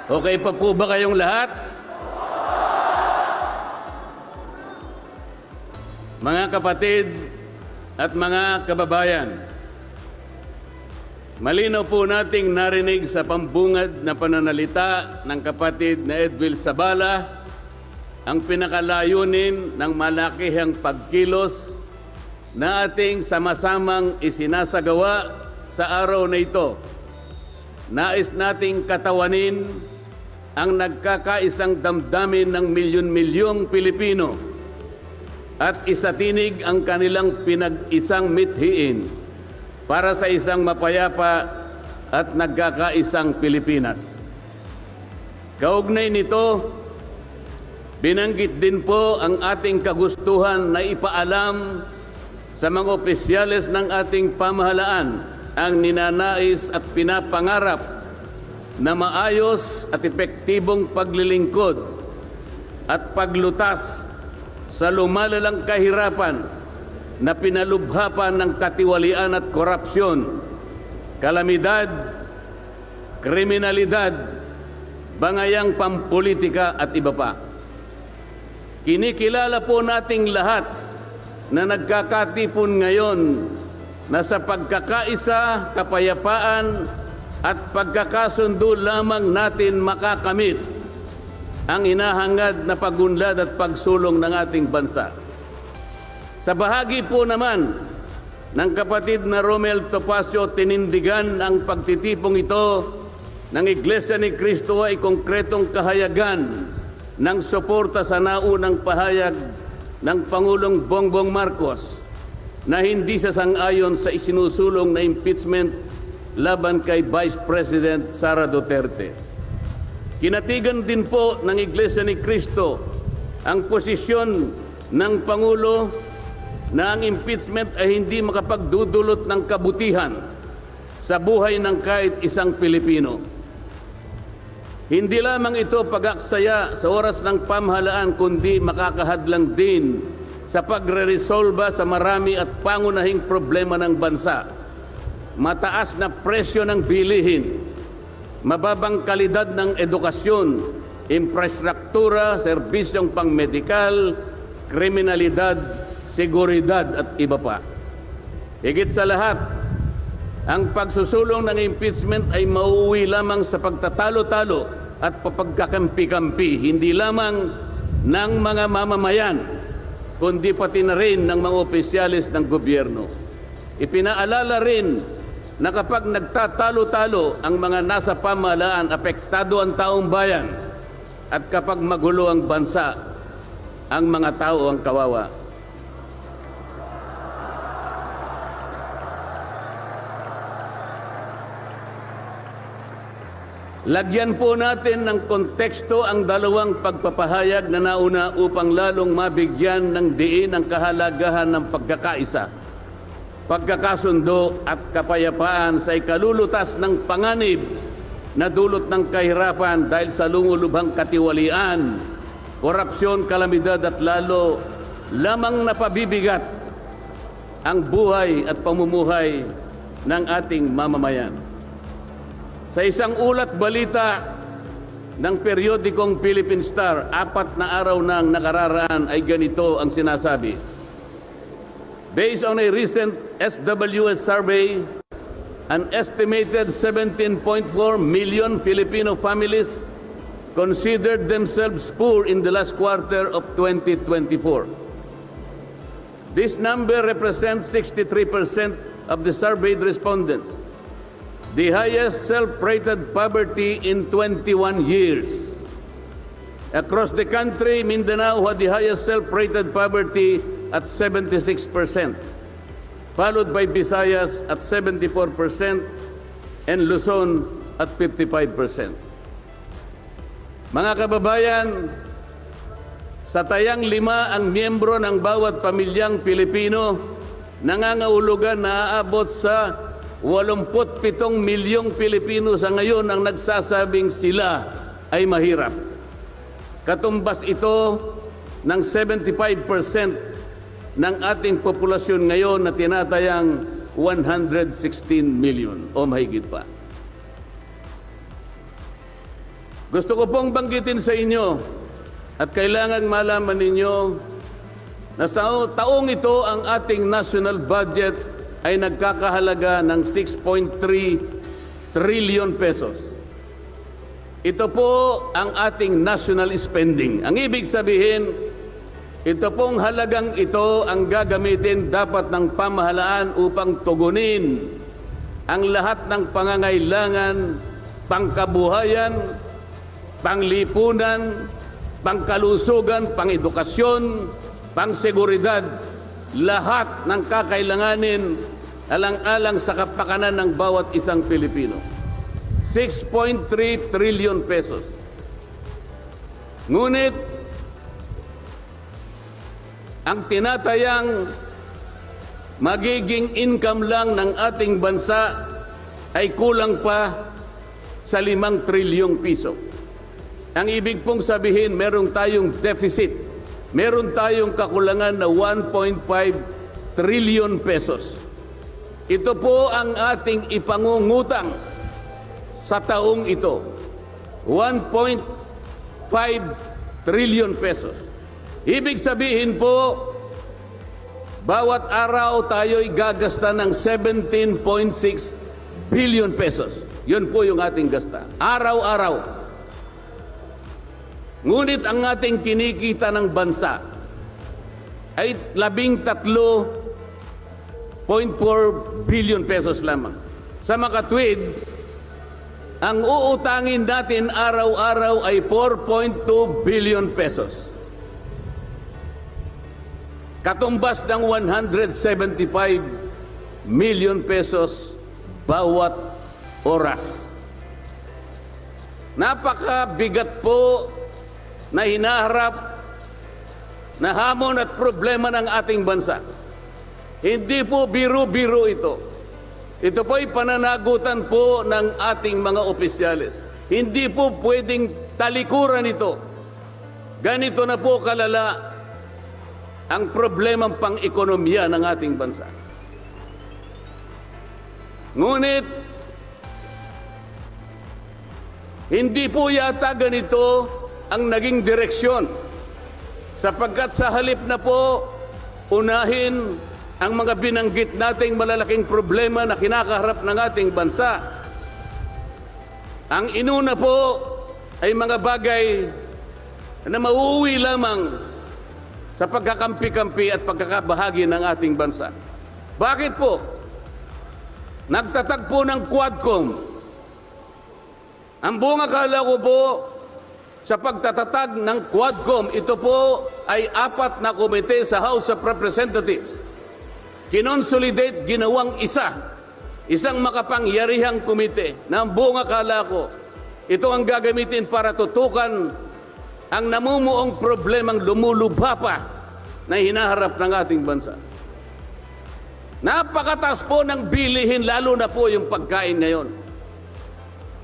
Okay pa po ba kayong lahat? Mga kapatid at mga kababayan, malinaw po nating narinig sa pambungad na pananalita ng kapatid na Edwil Sabala ang pinakalayunin ng malakihang pagkilos na ating sama-samang isinasagawa sa araw na ito. Nais nating katawanin ang nagkakaisang damdamin ng milyon-milyong Pilipino at isatinig ang kanilang pinag-isang mithiin para sa isang mapayapa at nagkakaisang Pilipinas. Kaugnay nito, binanggit din po ang ating kagustuhan na ipaalam sa mga opisyales ng ating pamahalaan ang ninanais at pinapangarap na maayos at epektibong paglilingkod at paglutas sa lumalalang kahirapan na pinalubha pa ng katiwalian at korupsyon, kalamidad, kriminalidad, bangayang pampolitika at iba pa. Kinikilala po nating lahat na nagkakatipon ngayon na sa pagkakaisa, kapayapaan at pagkakasundo lamang natin makakamit ang hinahangad na pagunlad at pagsulong ng ating bansa. Sa bahagi po naman ng kapatid na Romel Topacio, tinindigan ang pagtitipong ito ng Iglesia ni Cristo ay konkretong kahayagan ng suporta sa naunang pahayag ng Pangulong Bongbong Marcos na hindi sasang-ayon sa isinusulong na impeachment laban kay Vice President Sara Duterte. Kinatigan din po ng Iglesia ni Cristo ang posisyon ng Pangulo na ang impeachment ay hindi makapagdudulot ng kabutihan sa buhay ng kahit isang Pilipino. Hindi lamang ito pag-aksaya sa oras ng pamahalaan, kundi makakahadlang din sa pagre-resolba sa marami at pangunahing problema ng bansa. Mataas na presyo ng bilihin, mababang kalidad ng edukasyon, infrastruktura, serbisyong pangmedikal, kriminalidad, seguridad at iba pa. Higit sa lahat, ang pagsusulong ng impeachment ay mauuwi lamang sa pagtatalo-talo at papagkakampi-kampi, hindi lamang ng mga mamamayan, kundi pati na rin ng mga opisyalis ng gobyerno. Ipinaalala rin na kapag nagtatalo-talo ang mga nasa pamahalaan, apektado ang taong bayan, at kapag magulo ang bansa, ang mga tao ang kawawa. Lagyan po natin ng konteksto ang dalawang pagpapahayag na nauna upang lalong mabigyan ng diin ang kahalagahan ng pagkakaisa, pagkakasundo at kapayapaan sa ikalulutas ng panganib na dulot ng kahirapan dahil sa lumulubhang katiwalian, korupsyon, kalamidad at lalo lamang napabibigat ang buhay at pamumuhay ng ating mamamayan. Sa isang ulat balita ng periodikong Philippine Star, 4 na araw nang nakararaan ay ganito ang sinasabi. Based on a recent SWS survey, an estimated 17.4 million Filipino families considered themselves poor in the last quarter of 2024. This number represents 63% of the surveyed respondents, the highest self-rated poverty in 21 years. Across the country, Mindanao had the highest self-rated poverty at 76%, followed by Visayas at 74% and Luzon at 55%. Mga kababayan, sa tayang 5 ang miyembro ng bawat pamilyang Pilipino, nangangahulugan na aabot sa 87 milyong Pilipino sa ngayon ang nagsasabing sila ay mahirap. Katumbas ito ng 75% ng ating populasyon ngayon na tinatayang 116 million o mahigit pa. Gusto ko pong banggitin sa inyo at kailangan malaman ninyo na sa taong ito ang ating national budget ay nagkakahalaga ng 6.3 trillion pesos. Ito po ang ating national spending. Ang ibig sabihin, ito pong halagang ito ang gagamitin dapat ng pamahalaan upang tugunin ang lahat ng pangangailangan, pangkabuhayan, panglipunan, pangkalusugan, pangedukasyon, pangseguridad, lahat ng kakailanganin alang-alang sa kapakanan ng bawat isang Pilipino. 6.3 trillion pesos. Ngunit, ang tinatayang magiging income lang ng ating bansa ay kulang pa sa 5 trilyong piso. Ang ibig pong sabihin, meron tayong deficit. Meron tayong kakulangan na 1.5 trillion pesos. Ito po ang ating ipangungutang sa taong ito. 1.5 trillion pesos. Ibig sabihin po, bawat araw tayo'y gagasta ng 17.6 billion pesos. Yun po yung ating gasta. Araw-araw. Ngunit ang ating kinikita ng bansa ay 13.4 billion pesos lamang. Sa makatwid, ang uutangin natin araw-araw ay 4.2 billion pesos. Katumbas ng 175 million pesos bawat oras. Napakabigat po na hinaharap na hamon at problema ng ating bansa. Hindi po biro-biro ito. Ito po ay pananagutan po ng ating mga opisyales. Hindi po pwedeng talikuran ito. Ganito na po kalala ang problemang pang-ekonomiya ng ating bansa. Ngunit, hindi po yata ganito ang naging direksyon, sapagkat sa halip na po unahin ang mga binanggit nating malalaking problema na kinakaharap ng ating bansa, ang inuna po ay mga bagay na mauuwi lamang sa pagkakampi-kampi at pagkakabahagi ng ating bansa. Bakit po? Nagtatag po ng Quadcom. Ang buong akala ko po sa pagtatatag ng Quadcom, ito po ay 4 na komite sa House of Representatives. Kinonsolidate, ginawang isang makapangyarihang komite na ang buong akala ko, ito ang gagamitin para tutukan ang namumuong problemang lumulubha pa na hinaharap ng ating bansa. Napakataas po ng bilihin, lalo na po yung pagkain ngayon.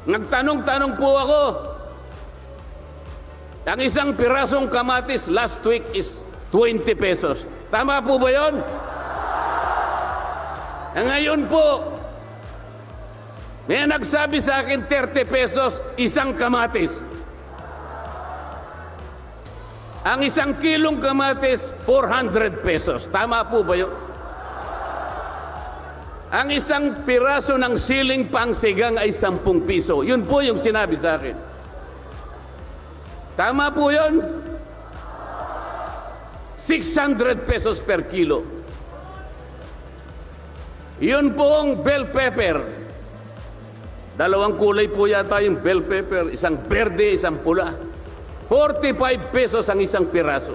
Nagtanong-tanong po ako, ang isang pirasong kamatis last week is 20 pesos. Tama po ba yun? Ngayon po, may nagsabi sa akin 30 pesos isang kamatis. Ang 1 kilong kamatis, 400 pesos. Tama po ba yun? Ang 1 piraso ng siling pangsigang ay 10 piso. Yun po yung sinabi sa akin. Tama po yun? 600 pesos per kilo. Yun pong bell pepper. 2 kulay po yata yung bell pepper. Isang berde, isang pula. 45 pesos ang 1 piraso.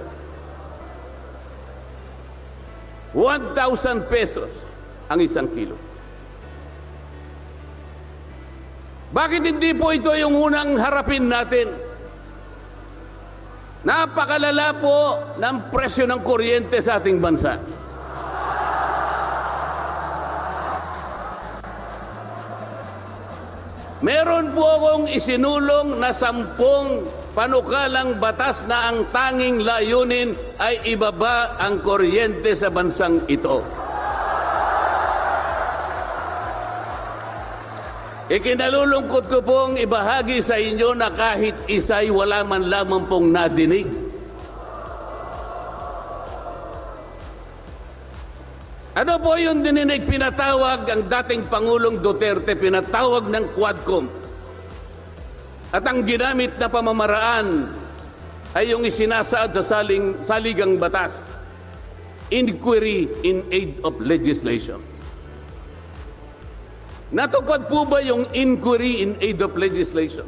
1,000 pesos ang 1 kilo. Bakit hindi po ito yung unang harapin natin? Napakalala po ng presyo ng kuryente sa ating bansa. Meron po akong isinulong na 10 panukalang batas na ang tanging layunin ay ibaba ang kuryente sa bansang ito. Ikinalulungkot ko pong ibahagi sa inyo na kahit isa'y wala man lamang pong nadinig. Ano po yung dininig? Pinatawag ang dating Pangulong Duterte, pinatawag ng Quadcom. At ang ginamit na pamamaraan ay yung isinasaad sa saligang batas, Inquiry in Aid of Legislation. Natupad po ba yung Inquiry in Aid of Legislation?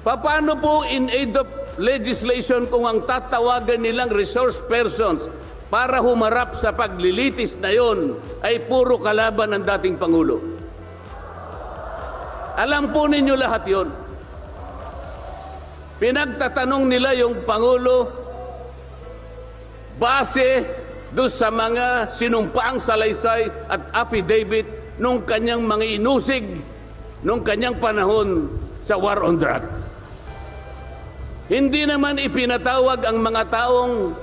Paano po in aid of legislation kung ang tatawagan nilang resource persons para humarap sa paglilitis na yon ay puro kalaban ng dating Pangulo? Alam po ninyo lahat yon. Pinagtatanong nila yung Pangulo base doon sa mga sinumpaang salaysay at affidavit nung kanyang mga inusig nung kanyang panahon sa war on drugs. Hindi naman ipinatawag ang mga taong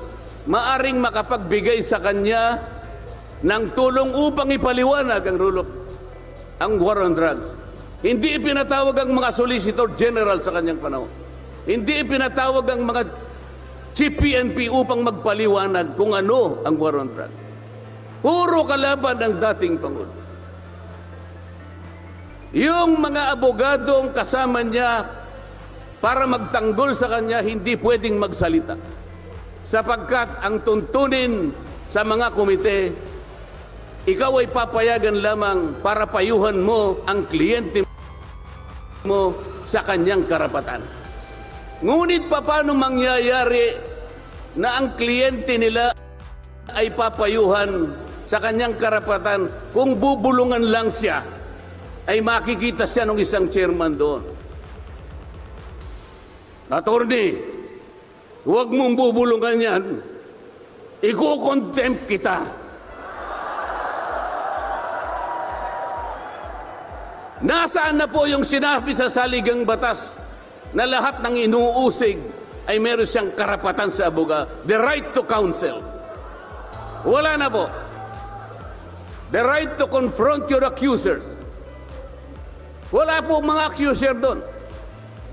maaring makapagbigay sa kanya ng tulong upang ipaliwanag ang war on drugs. Hindi ipinatawag ang mga Solicitor General sa kanyang panahon. Hindi ipinatawag ang mga Chief PNP upang magpaliwanag kung ano ang war on drugs. Puro kalaban ng dating Pangulo. Yung mga abogadong kasama niya para magtanggol sa kanya, hindi pwedeng magsalita. Sapagkat ang tuntunin sa mga komite, ikaw ay papayagan lamang para payuhan mo ang kliyente mo sa kanyang karapatan. Ngunit paano mangyayari na ang kliyente nila ay papayuhan sa kanyang karapatan kung bubulungan lang siya, ay makikita siya ng isang chairman doon. Attorney, huwag mong bubulungan yan. Iko-contempt kita. Nasaan na po yung sinabi sa saligang batas na lahat ng inuusig ay meron siyang karapatan sa abogado? The right to counsel. Wala na po. The right to confront your accusers. Wala po mga accuser doon.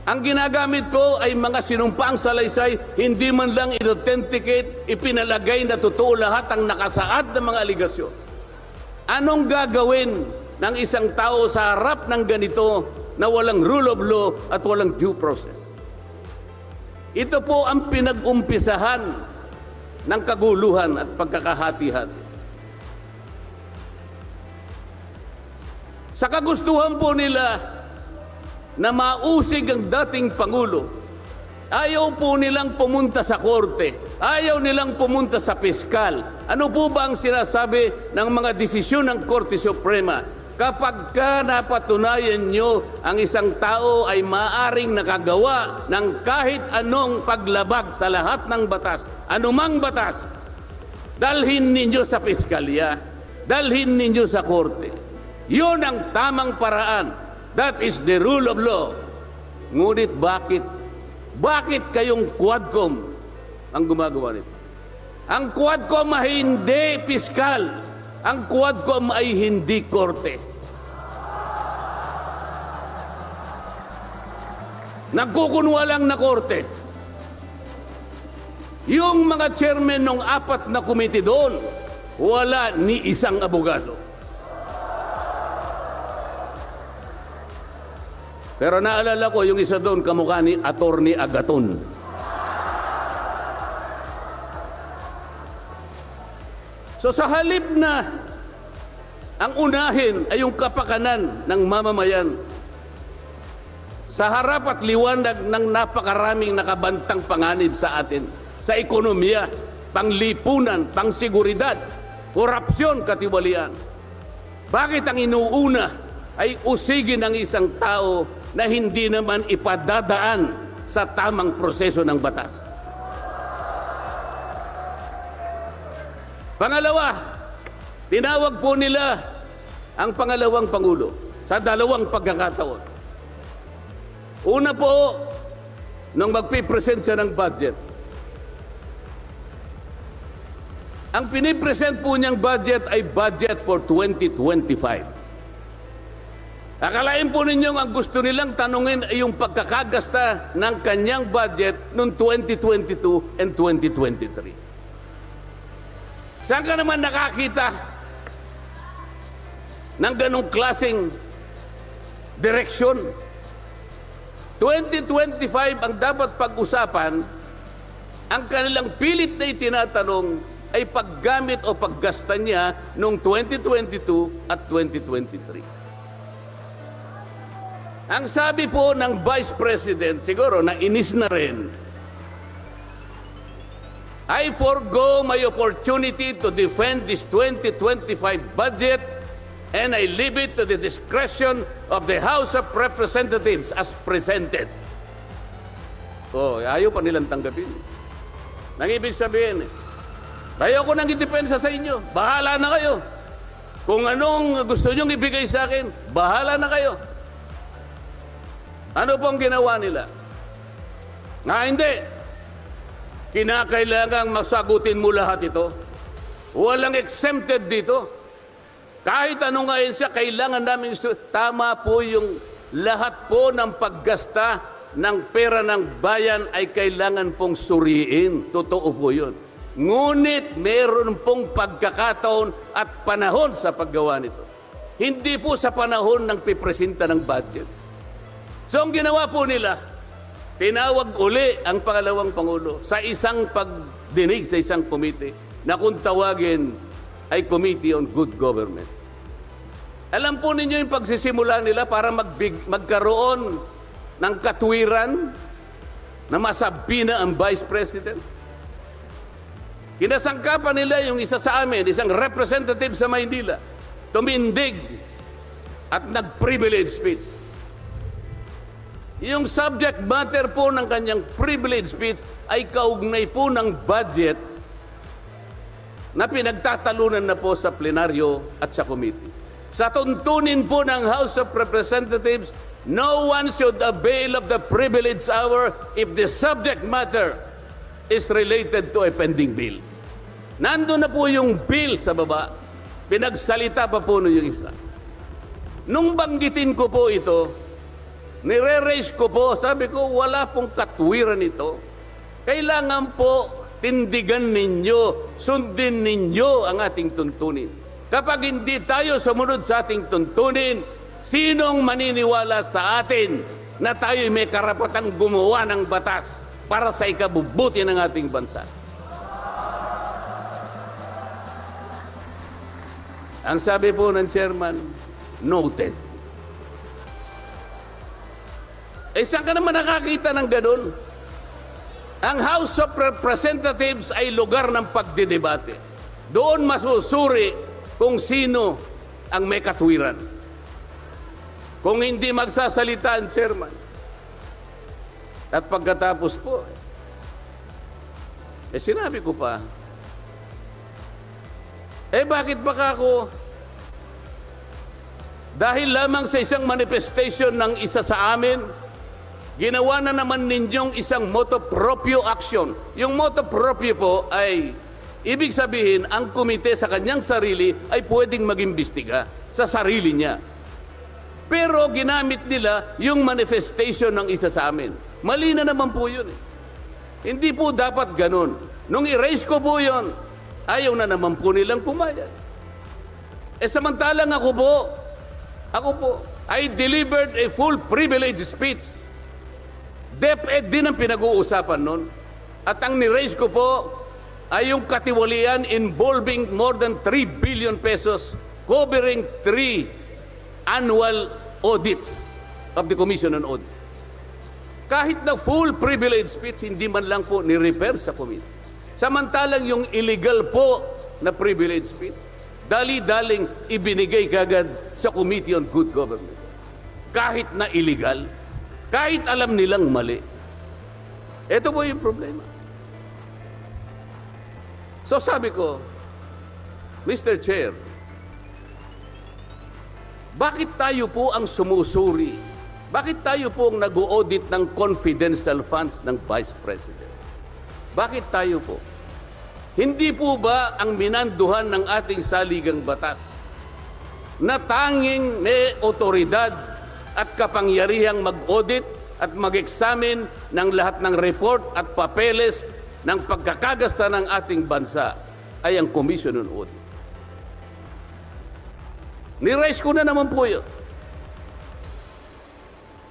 Ang ginagamit ko ay mga sinumpaang salaysay, hindi man lang i-authenticate, ipinalagay na totoo lahat ang nakasaad ng mga aligasyon. Anong gagawin ng isang tao sa harap ng ganito na walang rule of law at walang due process? Ito po ang pinag-umpisahan ng kaguluhan at pagkakahati-hati. Sa kagustuhan po nila na mausig ang dating Pangulo, ayaw po nilang pumunta sa korte, ayaw nilang pumunta sa piskal. Ano po ba ang sinasabi ng mga desisyon ng Korte Suprema? Kapag ka napatunayan nyo ang isang tao ay maaring nakagawa ng kahit anong paglabag sa lahat ng batas, anumang batas, dalhin ninyo sa piskalya, dalhin ninyo sa korte. Yun ang tamang paraan. That is the rule of law. Ngunit bakit? Bakit kayong Quadcom ang gumagawa nito? Ang Quadcom ay hindi piskal. Ang Quadcom ay hindi korte. Nagkukunwa lang na korte. Yung mga chairman ng 4 na komite doon, wala ni isang abogado. Pero naalala ko yung isa doon, kamukha ni Attorney Agaton. So sa halip na ang unahin ay yung kapakanan ng mamamayan, sa harap at liwanag ng napakaraming nakabantang panganib sa atin, sa ekonomiya, panglipunan, pangsiguridad, korupsyon, katiwalian, bakit ang inuuna ay usigin ng isang tao na hindi naman ipadadaan sa tamang proseso ng batas? Pangalawa, tinawag po nila ang pangalawang Pangulo sa 2 pagkakataon. Una po, nung magpipresent siya ng budget, Ang pinipresent po niyang budget ay budget for 2025. Akalain po ninyong ang gusto nilang tanungin ay yung pagkakagasta ng kanyang budget noong 2022 and 2023. Saan ka naman nakakita ng ganong klaseng direksyon? 2025 ang dapat pag-usapan, ang kanilang pilit na itinatanong ay paggamit o paggasta niya noong 2022 at 2023. Ang sabi po ng Vice President, siguro nainis na rin, I forgo my opportunity to defend this 2025 budget and I leave it to the discretion of the House of Representatives as presented. Ayaw pa nilang tanggapin. Nang ibig sabihin, ayoko nang idepensa sa inyo. Bahala na kayo. Kung anong gusto nyong ibigay sa akin, bahala na kayo. Ano pong ginawa nila? Hindi. Kinakailangang masagutin mo lahat ito. Walang exempted dito. Kahit anong ngayon siya, kailangan namin tama po yung lahat po ng paggasta ng pera ng bayan ay kailangan pong suriin. Totoo po yun. Ngunit meron pong pagkakataon at panahon sa paggawa nito. Hindi po sa panahon ng pipresenta ng budget. So ang ginawa po nila, tinawag uli ang pangalawang Pangulo sa isang pagdinig sa isang komite na kung tawagin ay Committee on Good Government. Alam po ninyo yung pagsisimula nila para magkaroon ng katwiran na masabi na ang Vice President? Kinasangkapan nila yung isa sa amin, isang representative sa Maynila, tumindig at nag-privilege speech. Yung subject matter po ng kanyang privilege speech ay kaugnay po ng budget na pinagtatalunan na po sa plenaryo at sa committee. Sa tuntunin po ng House of Representatives, no one should avail of the privilege hour if the subject matter is related to a pending bill. Nandun na po yung bill sa baba, pinagsalita pa po yung isa. Nung banggitin ko po ito, nire-raise ko po, sabi ko, wala pong katwiran ito. Kailangan po tindigan ninyo, sundin ninyo ang ating tuntunin. Kapag hindi tayo sumunod sa ating tuntunin, sinong maniniwala sa atin na tayo may karapatang gumawa ng batas para sa ikabubuti ng ating bansa? Ang sabi po ng chairman, noted. Saan ka naman nakakita ng ganun? Ang House of Representatives ay lugar ng pagdidebate. Doon masusuri kung sino ang may katwiran. Kung hindi magsasalita ang chairman. At pagkatapos po, sinabi ko pa, bakit baka ako, dahil lamang sa isang manifestation ng isa sa amin, ginawa na naman ninyong isang motu proprio action. Yung motu proprio po ay, ibig sabihin, ang komite sa kanyang sarili ay pwedeng mag-imbestiga sa sarili niya. Pero ginamit nila yung manifestation ng isa sa amin. Mali na naman po yun. Hindi po dapat ganun. Nung i-raise ko po yun, ayaw na naman po nilang pumayag. Samantalang ako po, I delivered a full privilege speech. DepEd din ang pinag-uusapan nun. At ang ni-raise ko po ay yung katiwalian involving more than 3 billion pesos covering 3 annual audits of the Commission on Audit. Kahit na full privilege speech, hindi man lang po ni-refer sa committee. Samantalang yung illegal po na privilege speech, dali-daling ibinigay kagad sa Committee on Good Government. Kahit na illegal, kahit alam nilang mali. Ito po yung problema. So sabi ko, Mr. Chair, bakit tayo po ang sumusuri? Bakit tayo po ang nag-audit ng confidential funds ng Vice President? Bakit tayo po? Hindi po ba ang minanduhan ng ating saligang batas na tanging may otoridad at kapangyarihang mag-audit at mag-examine ng lahat ng report at papeles ng pagkakagasta ng ating bansa ay ang Commission on Audit? Ni-raise ko na naman po yun.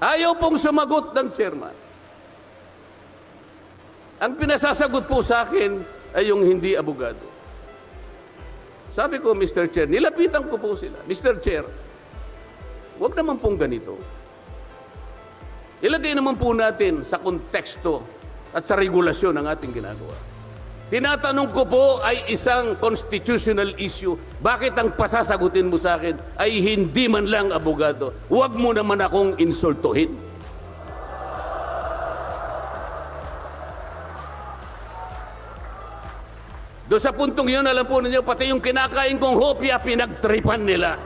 Ayaw pong sumagot ng chairman. Ang pinasasagot po sa akin ay yung hindi abogado. Sabi ko, Mr. Chair, nilapitan ko po sila. Mr. Chair, huwag naman pong ganito. Ilagay naman po natin sa konteksto at sa regulasyon ng ating ginagawa. Tinatanong ko po ay isang constitutional issue. Bakit ang pasasagutin mo sa akin ay hindi man lang abogado? Huwag mo naman akong insultuhin. Doon sa puntong yun, alam po ninyo, pati yung kinakain kong hopya, pinagtripan nila.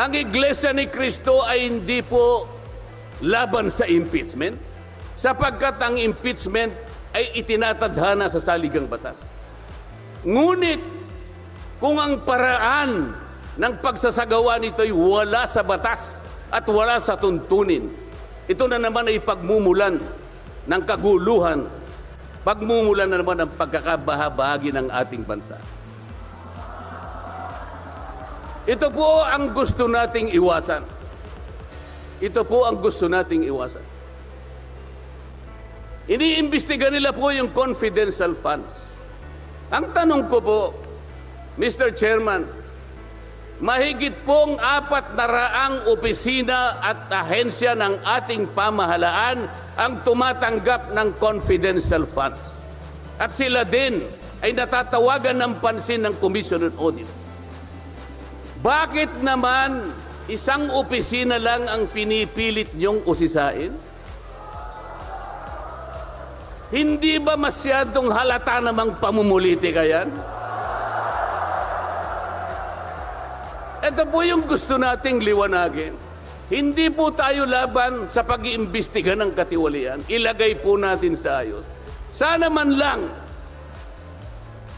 Ang Iglesia ni Cristo ay hindi po laban sa impeachment, sapagkat ang impeachment ay itinatadhana sa saligang batas. Ngunit, kung ang paraan ng pagsasagawa nito ay wala sa batas at wala sa tuntunin, ito na naman ay pagmumulan ng kaguluhan, pagmumulan na naman ng pagkakabahabahagi ng ating bansa. Ito po ang gusto nating iwasan. Ito po ang gusto nating iwasan. Iniimbestiga nila po yung confidential funds. Ang tanong ko po, Mr. Chairman, mahigit pong 400 opisina at ahensya ng ating pamahalaan ang tumatanggap ng confidential funds. At sila din ay natatawagan ng pansin ng Commission on Audit. Bakit naman isang opisina lang ang pinipilit niyong usisain? Hindi ba masyadong halata namang pamumulitika yan? Ito po yung gusto nating liwanagin. Hindi po tayo laban sa pag-iimbestiga ng katiwalian. Ilagay po natin sa ayos. Sana man lang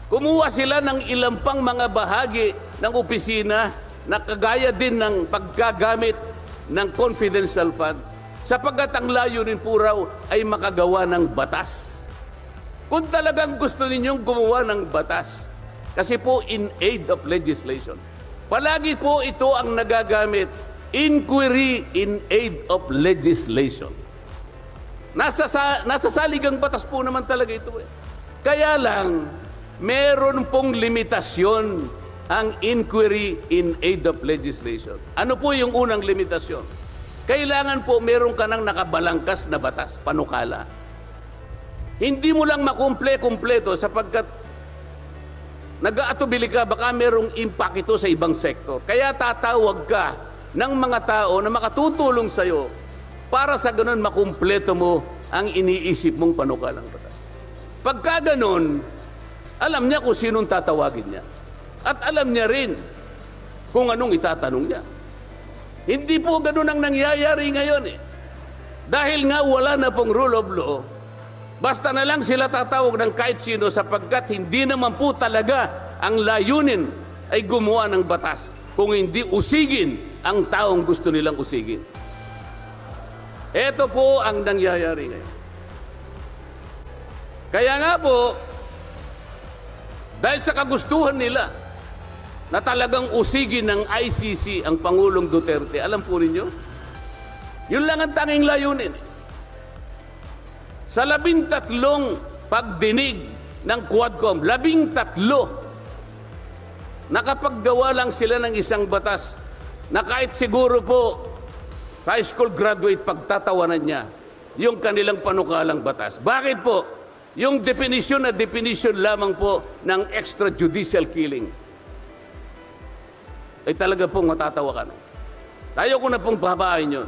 kumuha sila ng ilang pang mga bahagi ng opisina na kagaya din ng paggagamit ng confidential funds, sapagkat ang layunin po raw ay makagawa ng batas. Kung talagang gusto ninyong gumawa ng batas, kasi po in aid of legislation, palagi po ito ang nagagamit, inquiry in aid of legislation. Nasa saligang batas po naman talaga ito eh. Kaya lang, meron pong limitasyon ang inquiry in aid of legislation. Ano po yung unang limitasyon? Kailangan po meron ka ng nakabalangkas na batas, panukala. Hindi mo lang makumple-kumpleto sapagkat nag-aatubili ka, baka merong impact ito sa ibang sektor. Kaya tatawag ka ng mga tao na makatutulong sa'yo para sa ganun makumpleto mo ang iniisip mong panukalang batas. Pagka ganun, alam niya kung sinong tatawagin niya. At alam niya rin kung anong itatanong niya. Hindi po ganun ang nangyayari ngayon eh. Dahil nga wala na pong rule of law, basta na lang sila tatawag ng kahit sino sapagkat hindi naman po talaga ang layunin ay gumawa ng batas kung hindi usigin ang taong gusto nilang usigin. Ito po ang nangyayari ngayon. Kaya nga po, dahil sa kagustuhan nila na talagang usigin ng ICC ang Pangulong Duterte, alam po ninyo, yun lang ang tanging layunin. Sa 13 pagdinig ng Quadcom, 13, nakapaggawa lang sila ng isang batas na kahit siguro po high school graduate pagtatawanan niya yung kanilang panukalang batas. Bakit po? Yung definition na definition lamang po ng extrajudicial killing ay talaga pong matatawa ka na. Tayo ko na pong babain yun.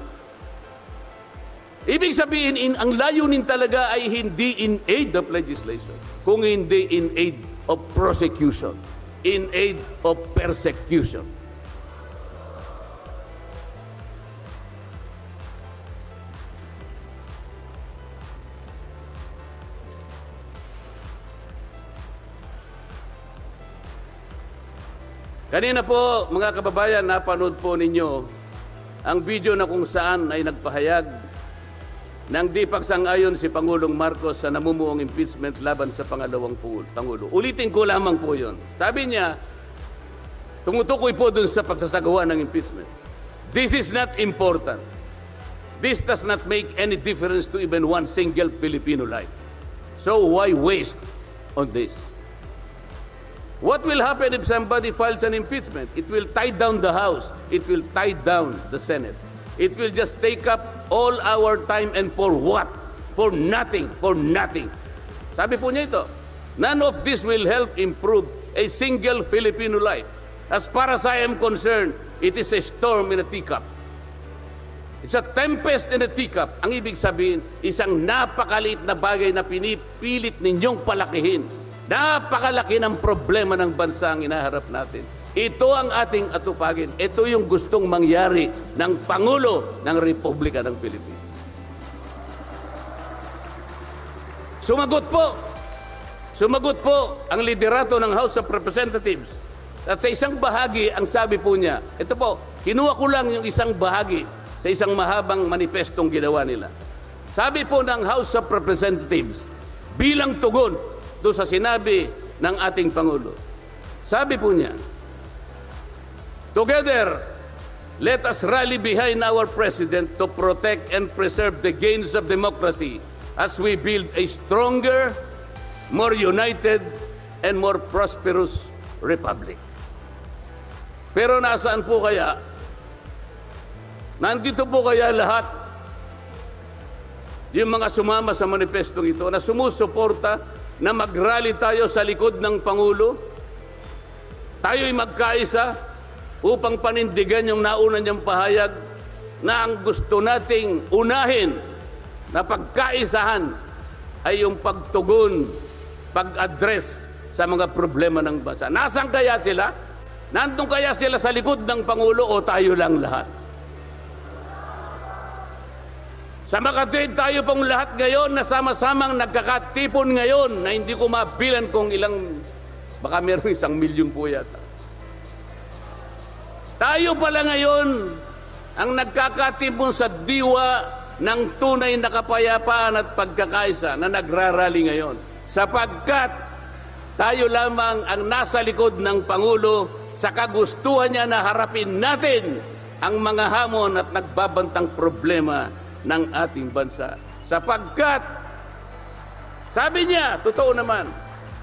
Ibig sabihin, ang layunin talaga ay hindi in aid of legislation, kung hindi in aid of prosecution, in aid of persecution. Kanina po, mga kababayan, napanood po ninyo ang video na kung saan ay nagpahayag ng di pagsang-ayon si Pangulong Marcos sa namumuong impeachment laban sa pangalawang Pangulo. Ulitin ko lamang po yun. Sabi niya, tumutukoy po dun sa pagsasagawa ng impeachment. This is not important. This does not make any difference to even one single Filipino life. So why waste on this? What will happen if somebody files an impeachment? It will tie down the House. It will tie down the Senate. It will just take up all our time, and for what? For nothing, for nothing. Sabi po niya ito, none of this will help improve a single Filipino life. As far as I am concerned, it is a storm in a teacup. It's a tempest in a teacup. Ang ibig sabihin, isang napakaliit na bagay na pinipilit ninyong palakihin. Napakalaki ng problema ng bansa ang inaharap natin. Ito ang ating atupagin. Ito yung gustong mangyari ng Pangulo ng Republika ng Pilipinas. Sumagot po ang liderato ng House of Representatives. At sa isang bahagi, ang sabi po niya, ito po, kinuha ko lang yung isang bahagi sa isang mahabang manifestong ginawa nila. Sabi po ng House of Representatives, bilang tugon doon sa sinabi ng ating Pangulo. Sabi po niya, together, let us rally behind our President to protect and preserve the gains of democracy as we build a stronger, more united, and more prosperous republic. Pero nasaan po kaya? Nandito po kaya lahat yung mga sumama sa manifestong ito na sumusuporta na mag-rally tayo sa likod ng Pangulo? Tayo'y magkaisa upang panindigan yung nauna niyang pahayag na ang gusto nating unahin na pagkaisahan ay yung pagtugon, pag-address sa mga problema ng bansa. Nasaan kaya sila? Nandun kaya sila sa likod ng Pangulo o tayo lang lahat? Sa makatuwid tayo pong lahat ngayon na sama-samang nagkakatipon ngayon na hindi ko mabilan kung ilang, baka meron 1 milyon po yata. Tayo pala ngayon ang nagkakatipon sa diwa ng tunay na kapayapaan at pagkakaisa na nagrarally ngayon. Sapagkat tayo lamang ang nasa likod ng Pangulo sa kagustuhan niya na harapin natin ang mga hamon at nagbabantang problema ng ating bansa. Sapagkat, sabi niya, totoo naman,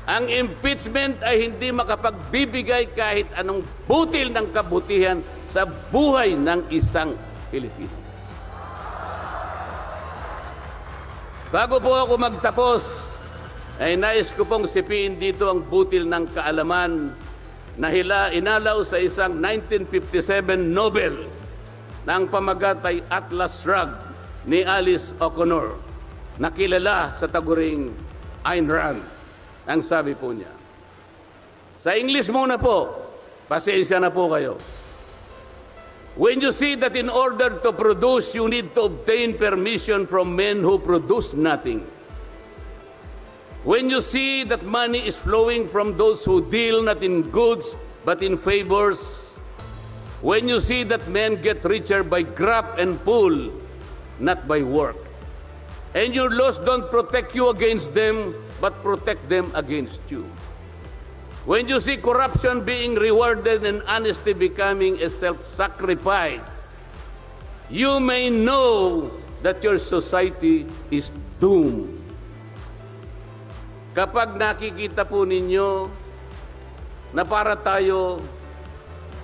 ang impeachment ay hindi makapagbibigay kahit anong butil ng kabutihan sa buhay ng isang Pilipino. Bago po ako magtapos, ay nais ko pong sipiin dito ang butil ng kaalaman na inalaw sa isang 1957 Nobel na ang pamagat ay Atlas Shrugged ni Alice O'Connor, na kilala sa taguring Ayn Rand. Ang sabi po niya. Sa English muna po, pasensya na po kayo. When you see that in order to produce, you need to obtain permission from men who produce nothing. When you see that money is flowing from those who deal not in goods but in favors. When you see that men get richer by grab and pull, not by work. And your laws don't protect you against them, but protect them against you. When you see corruption being rewarded and honesty becoming a self-sacrifice, you may know that your society is doomed. Kapag nakikita po ninyo na para tayo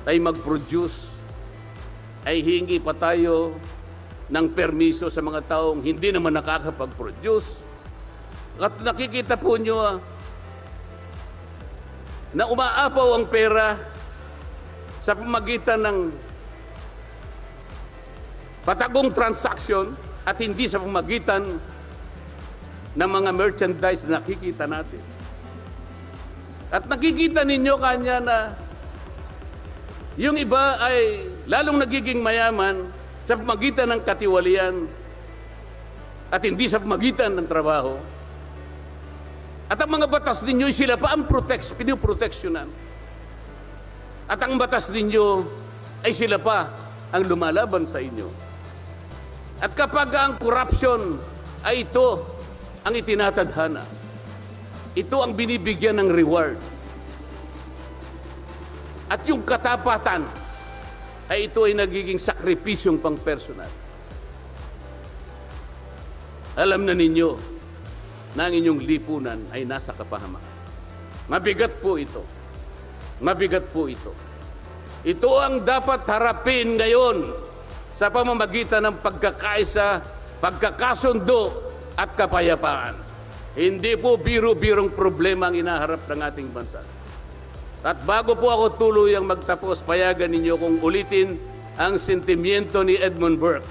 ay mag-produce, ay hingi pa tayo ng permiso sa mga taong hindi naman nakakapag-produce. At nakikita po nyo na umaapaw ang pera sa pamagitan ng patagong transaction at hindi sa pamagitan ng mga merchandise na nakikita natin. At nakikita ninyo kanya na yung iba ay lalong nagiging mayaman sa pamagitan ng katiwalian at hindi sa pamagitan ng trabaho. At ang mga batas ninyo, sila pa ang pinoproteksyonan. At ang batas ninyo ay sila pa ang lumalaban sa inyo. At kapag ang corruption ay ito ang itinatadhana, ito ang binibigyan ng reward. At yung katapatan ay ito ay nagiging sakripisyong pang-personal. Alam na ninyo na ang inyong lipunan ay nasa kapahamakan. Mabigat po ito. Mabigat po ito. Ito ang dapat harapin ngayon sa pamamagitan ng pagkakaisa, pagkakasundo at kapayapaan. Hindi po biro-birong problema ang inaharap ng ating bansa. At bago po ako tuluyang magtapos, payagan ninyo kung ulitin ang sentimiento ni Edmund Burke,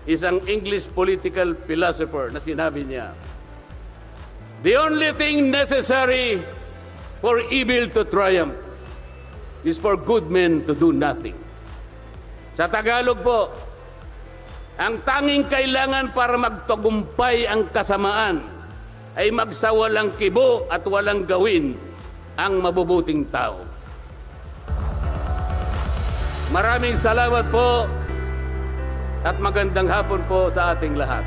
isang English political philosopher, na sinabi niya, "The only thing necessary for evil to triumph is for good men to do nothing." Sa Tagalog po, ang tanging kailangan para magtagumpay ang kasamaan ay magsawalang kibo at walang gawin ang mabubuting tao. Maraming salamat po at magandang hapon po sa ating lahat.